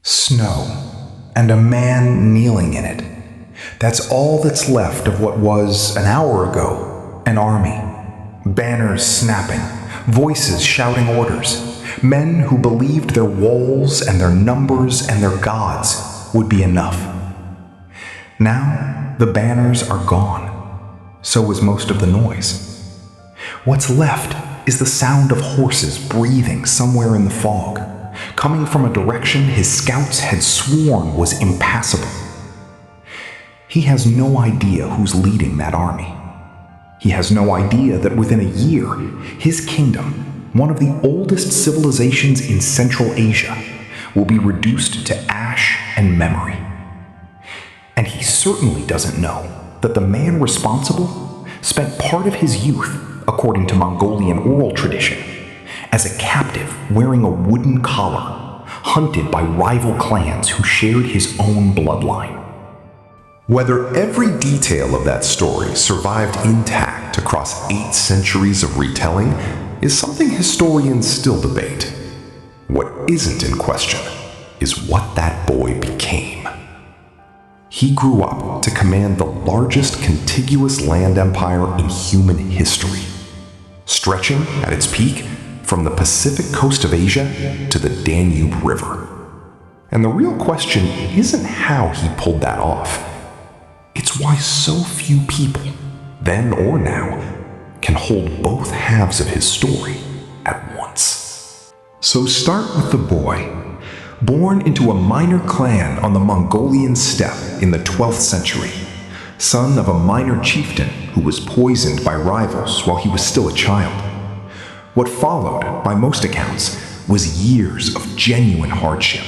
Snow, and a man kneeling in it. That's all that's left of what was, an hour ago, an army. Banners snapping, voices shouting orders, men who believed their walls and their numbers and their gods would be enough. Now, the banners are gone. So is most of the noise. What's left is the sound of horses breathing somewhere in the fog, coming from a direction his scouts had sworn was impassable. He has no idea who's leading that army. He has no idea that within a year, his kingdom, one of the oldest civilizations in Central Asia, will be reduced to ash and memory. And he certainly doesn't know that the man responsible spent part of his youth, according to Mongolian oral tradition, as a captive wearing a wooden collar, hunted by rival clans who shared his own bloodline. Whether every detail of that story survived intact across 8 centuries of retelling is something historians still debate. What isn't in question is what that boy became. He grew up to command the largest contiguous land empire in human history, stretching at its peak from the Pacific coast of Asia to the Danube River. And the real question isn't how he pulled that off. It's why so few people, then or now, can hold both halves of his story at once. So start with the boy, born into a minor clan on the Mongolian steppe in the 12th century, son of a minor chieftain who was poisoned by rivals while he was still a child. What followed, by most accounts, was years of genuine hardship,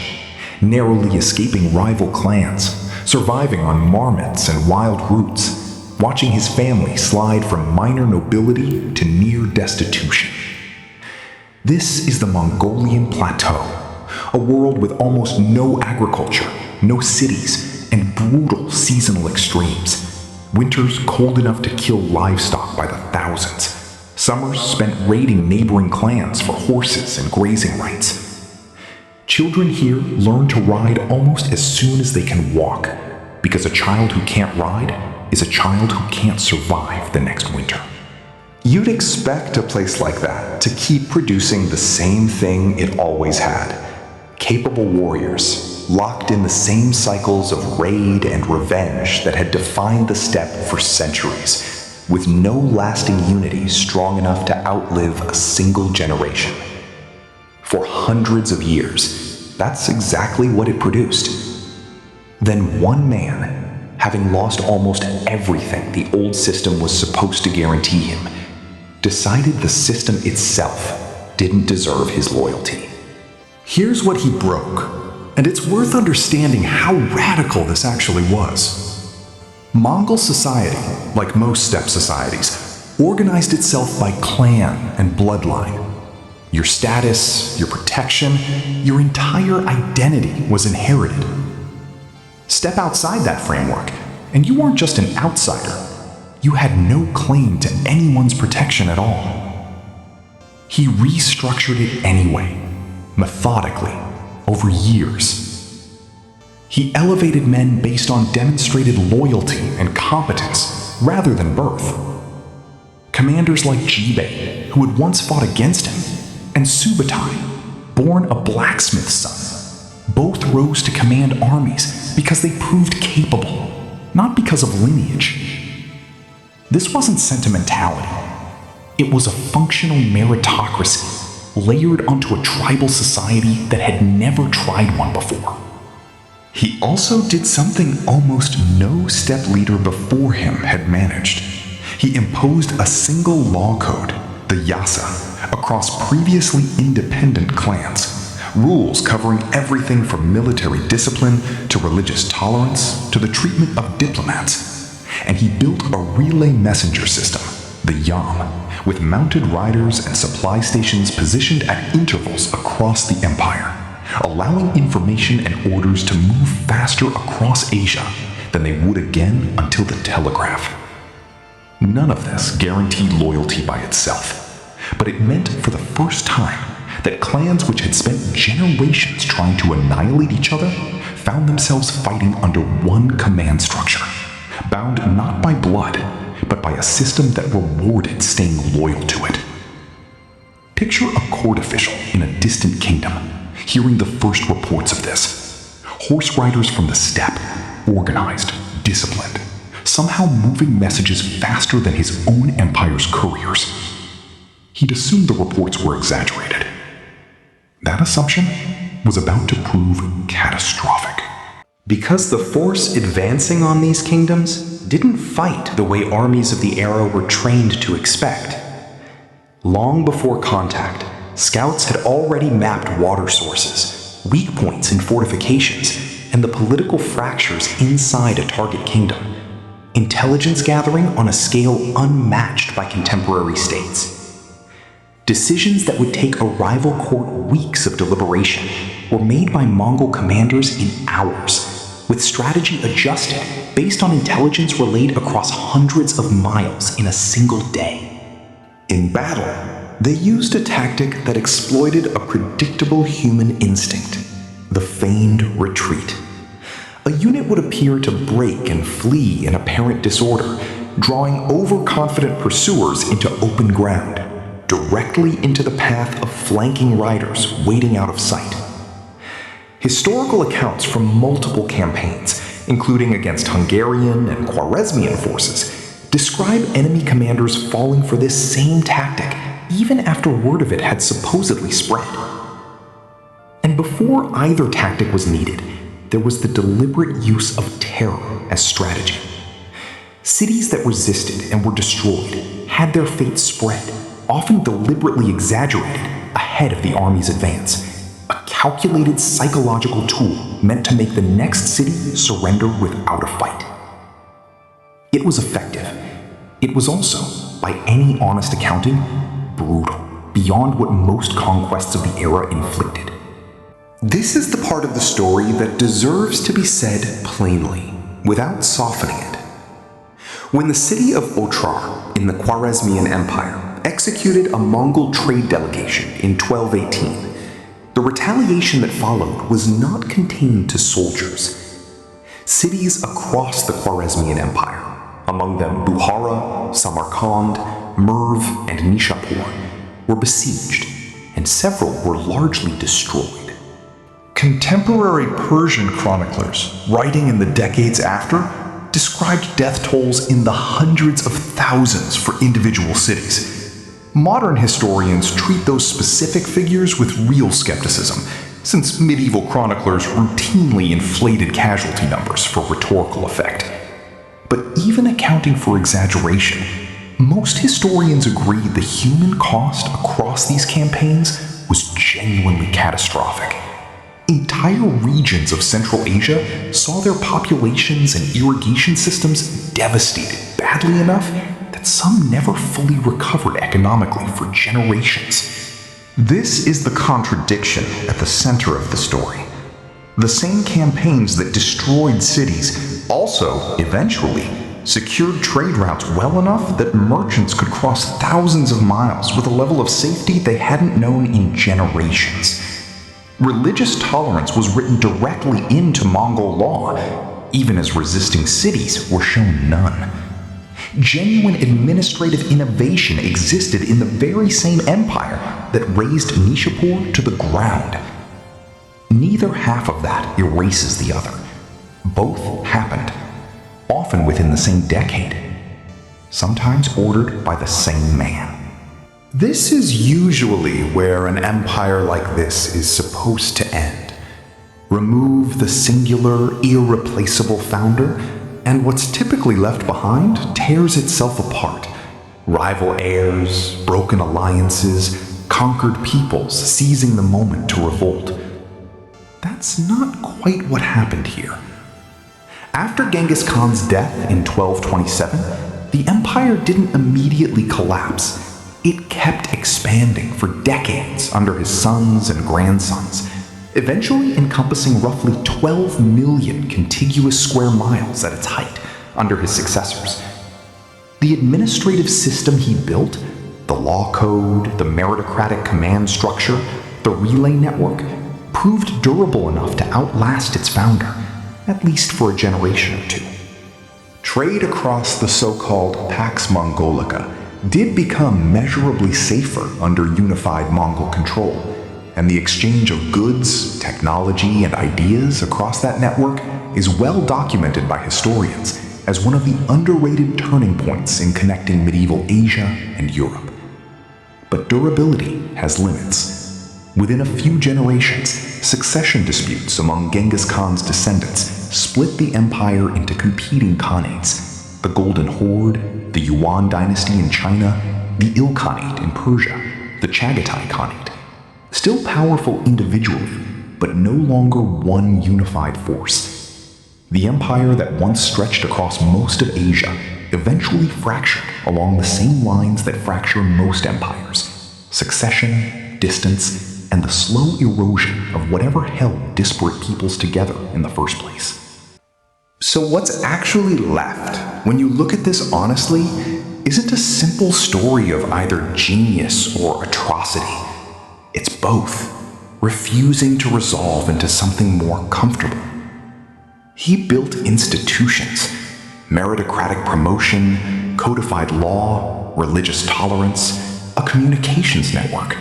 narrowly escaping rival clans, surviving on marmots and wild roots, watching his family slide from minor nobility to near destitution. This is the Mongolian Plateau, a world with almost no agriculture, no cities, and brutal seasonal extremes. Winters cold enough to kill livestock by the thousands. Summers spent raiding neighboring clans for horses and grazing rights. Children here learn to ride almost as soon as they can walk, because a child who can't ride is a child who can't survive the next winter. You'd expect a place like that to keep producing the same thing it always had: capable warriors, locked in the same cycles of raid and revenge that had defined the steppe for centuries, with no lasting unity strong enough to outlive a single generation. For hundreds of years, that's exactly what it produced. Then one man, having lost almost everything the old system was supposed to guarantee him, decided the system itself didn't deserve his loyalty. Here's what he broke, and it's worth understanding how radical this actually was. Mongol society, like most steppe societies, organized itself by clan and bloodline. Your status, your protection, your entire identity was inherited. Step outside that framework, and you weren't just an outsider. You had no claim to anyone's protection at all. He restructured it anyway, methodically, over years. He elevated men based on demonstrated loyalty and competence rather than birth. Commanders like Jibei, who had once fought against him, and Subutai, born a blacksmith's son, both rose to command armies because they proved capable, not because of lineage. This wasn't sentimentality. It was a functional meritocracy layered onto a tribal society that had never tried one before. He also did something almost no steppe leader before him had managed. He imposed a single law code, the Yassa, across previously independent clans, rules covering everything from military discipline to religious tolerance to the treatment of diplomats. And he built a relay messenger system, the Yam, with mounted riders and supply stations positioned at intervals across the empire, allowing information and orders to move faster across Asia than they would again until the telegraph. None of this guaranteed loyalty by itself, but it meant for the first time that clans which had spent generations trying to annihilate each other found themselves fighting under one command structure, bound not by blood, but by a system that rewarded staying loyal to it. Picture a court official in a distant kingdom, hearing the first reports of this. Horse riders from the steppe, organized, disciplined, somehow moving messages faster than his own empire's couriers. He'd assumed the reports were exaggerated. That assumption was about to prove catastrophic. Because the force advancing on these kingdoms didn't fight the way armies of the era were trained to expect. Long before contact, scouts had already mapped water sources, weak points in fortifications, and the political fractures inside a target kingdom. Intelligence gathering on a scale unmatched by contemporary states. Decisions that would take a rival court weeks of deliberation were made by Mongol commanders in hours, with strategy adjusted based on intelligence relayed across hundreds of miles in a single day. In battle, they used a tactic that exploited a predictable human instinct, the feigned retreat. A unit would appear to break and flee in apparent disorder, drawing overconfident pursuers into open ground, directly into the path of flanking riders waiting out of sight. Historical accounts from multiple campaigns, including against Hungarian and Khwarezmian forces, describe enemy commanders falling for this same tactic even after word of it had supposedly spread. And before either tactic was needed, there was the deliberate use of terror as strategy. Cities that resisted and were destroyed had their fate spread, often deliberately exaggerated, ahead of the army's advance. A calculated psychological tool meant to make the next city surrender without a fight. It was effective. It was also, by any honest accounting, brutal, beyond what most conquests of the era inflicted. This is the part of the story that deserves to be said plainly, without softening it. When the city of Otrar in the Khwarezmian Empire executed a Mongol trade delegation in 1218, the retaliation that followed was not contained to soldiers. Cities across the Khwarezmian Empire, among them Bukhara, Samarkand, Merv, and Nishapur, were besieged, and several were largely destroyed. Contemporary Persian chroniclers, writing in the decades after, described death tolls in the hundreds of thousands for individual cities. Modern historians treat those specific figures with real skepticism, since medieval chroniclers routinely inflated casualty numbers for rhetorical effect. But even accounting for exaggeration, most historians agree the human cost across these campaigns was genuinely catastrophic. Entire regions of Central Asia saw their populations and irrigation systems devastated badly enough that some never fully recovered economically for generations. This is the contradiction at the center of the story. The same campaigns that destroyed cities also, eventually, secured trade routes well enough that merchants could cross thousands of miles with a level of safety they hadn't known in generations. Religious tolerance was written directly into Mongol law, even as resisting cities were shown none. Genuine administrative innovation existed in the very same empire that razed Nishapur to the ground. Neither half of that erases the other. Both happened, often within the same decade, sometimes ordered by the same man. This is usually where an empire like this is supposed to end. Remove the singular, irreplaceable founder, and what's typically left behind tears itself apart. Rival heirs, broken alliances, conquered peoples seizing the moment to revolt. That's not quite what happened here. After Genghis Khan's death in 1227, the empire didn't immediately collapse. It kept expanding for decades under his sons and grandsons, eventually encompassing roughly 12 million contiguous square miles at its height under his successors. The administrative system he built, the law code, the meritocratic command structure, the the relay network, proved durable enough to outlast its founder, at least for a generation or two. Trade across the so-called Pax Mongolica did become measurably safer under unified Mongol control, and the exchange of goods, technology, and ideas across that network is well documented by historians as one of the underrated turning points in connecting medieval Asia and Europe. But durability has limits. Within a few generations, succession disputes among Genghis Khan's descendants split the empire into competing khanates: the Golden Horde, the Yuan dynasty in China, the Il Khanate in Persia, the Chagatai Khanate. Still powerful individually, but no longer one unified force. The empire that once stretched across most of Asia eventually fractured along the same lines that fracture most empires: succession, distance, and the slow erosion of whatever held disparate peoples together in the first place. So what's actually left, when you look at this honestly, isn't a simple story of either genius or atrocity. It's both, refusing to resolve into something more comfortable. He built institutions: meritocratic promotion, codified law, religious tolerance, a communications network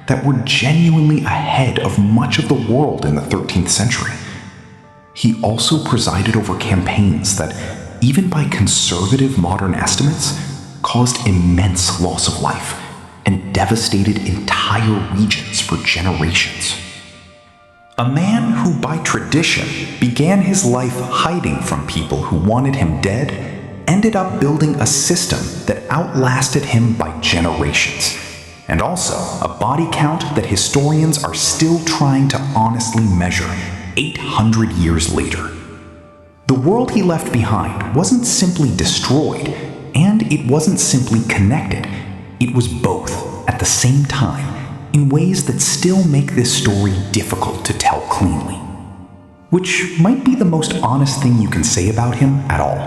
that were genuinely ahead of much of the world in the 13th century. He also presided over campaigns that, even by conservative modern estimates, caused immense loss of life and devastated entire regions for generations. A man who by tradition began his life hiding from people who wanted him dead ended up building a system that outlasted him by generations, and also a body count that historians are still trying to honestly measure 800 years later. The world he left behind wasn't simply destroyed, and it wasn't simply connected. It was both at the same time, in ways that still make this story difficult to tell cleanly. Which might be the most honest thing you can say about him at all.